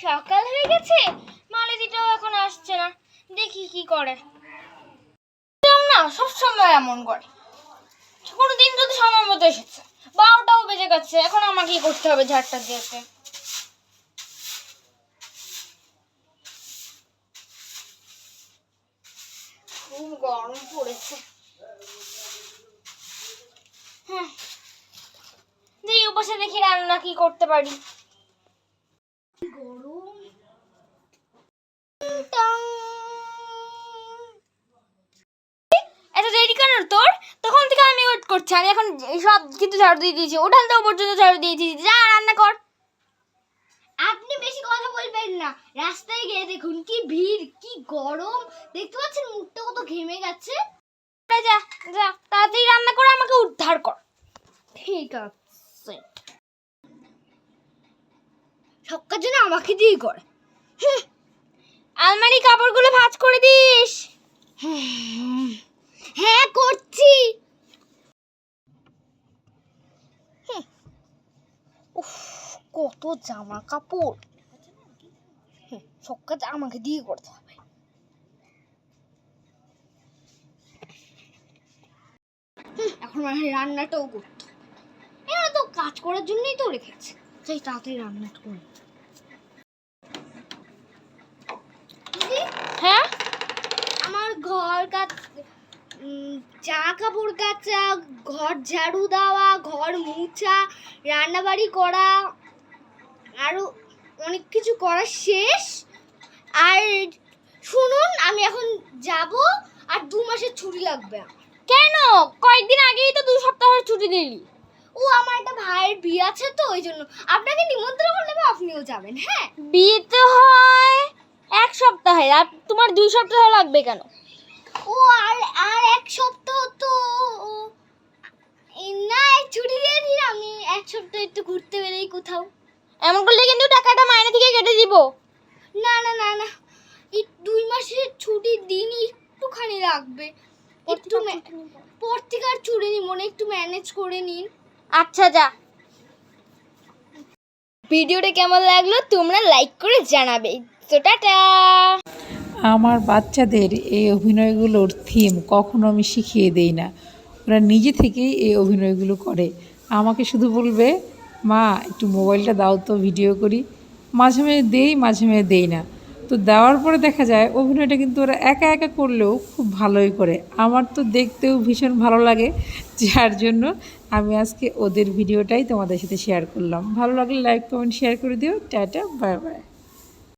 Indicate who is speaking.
Speaker 1: সকাল হয়ে গেছে, মালতীটাও এখন আসছে না, দেখি কি করে। না সবসময় এমন করে, কোনোদিন যদি সময় মতো এসেছে, 12টাও বেজে গেছে, এখন আমাকেই করতে হবে ঝাড়টা দিয়েছে। খুব গরম পড়েছে। হ্যাঁ, দেখি উপাসে দেখি রান্না কি করতে পারি। গরম। এত দেরি কেন তোর? তখন থেকে আমি ওয়েট করছি, আমি এখন সব কিন্তু ঝাড়ু দিয়ে দিয়েছি, উঠান তো পর্যন্ত ঝাড়ু দিয়ে দিয়েছি, যা রান্না কর। আপনি বেশি কথা বলবেন না, রাস্তায় গিয়ে দেখুন কি ভিড়, কি গরম, দেখতে পাচ্ছেন মুখটা কত ঘেমে গেছে। যা যা তাড়াতাড়ি রান্না করে আমাকে উদ্ধার কর। ঠিক আছে, সব কাজ যেন আমাকে দিয়েই করে। আলমারি কাপড়গুলো ভাঁজ করে দিস। হ্যাঁ করছি। উফ, কত জামা কাপড়, সব কাজ আমাকে দিয়ে করতে হবে। এখন মানে রান্নাটাও করতে হবে, এরা তো কাজ করার জন্যই তো রেখেছে, তাই তাড়াতাড়ি রান্নাটা করি। হ্যাঁ, আমার ঘর জামা কাপড় কাচা, ঘর ঝাড়ু দেওয়া, ঘর মুছা, রান্নাবাড়ি করা, আরো অনেক কিছু করা শেষ। আর শুনুন, আমি এখন যাব, আর 2 মাসের ছুটি লাগবে। কেন? কয়েকদিন আগেই তো 2 সপ্তাহের ছুটি দিলি। ও আমার একটা ভাইয়ের বিয়ে আছে তো, ওই জন্য আপনাকে নিমন্ত্রণ করলে আপনিও যাবেন। হ্যাঁ, বিয়ে তো হয় 1 সপ্তাহে, আর তোমার 2 সপ্তাহ লাগবে কেন? ও আর 1 সপ্তাহ তো না, ছুটি দিয়ে দিন, আমি 1 সপ্তাহ একটু ঘুরতে বেরোই কোথাও। এমন করলে কিন্তু টাকাটা মাইনে থেকে কেটে দিব। না না না না, এই 2 মাসের ছুটির দিন একটুখানি লাগবে, একটু পত্রিকার ছুটি নিই, মনে একটু ম্যানেজ করে নিন। আচ্ছা যা। ভিডিওটা কেমন লাগলো তোমরা লাইক করে জানাবে। তো টাটা।
Speaker 2: আমার বাচ্চাদের এই অভিনয়গুলোর থিম কখনো আমি শিখিয়ে দেই না, ওরা নিজে থেকেই এই অভিনয়গুলো করে। আমাকে শুধু বলবে, মা একটু মোবাইলটা দাও তো ভিডিও করি। মাঝে মাঝে দেই, মাঝে মাঝে দেই না। তো দেওয়ার পরে দেখা যায় অভিনয়টা কিন্তু ওরা একা একা করলেও খুব ভালোই করে। আমার তো দেখতেও ভীষণ ভালো লাগে, যার জন্য আমি আজকে ওদের ভিডিওটাই তোমাদের সাথে শেয়ার করলাম। ভালো লাগলে লাইক কমেন্ট শেয়ার করে দিও। Tata, bye bye.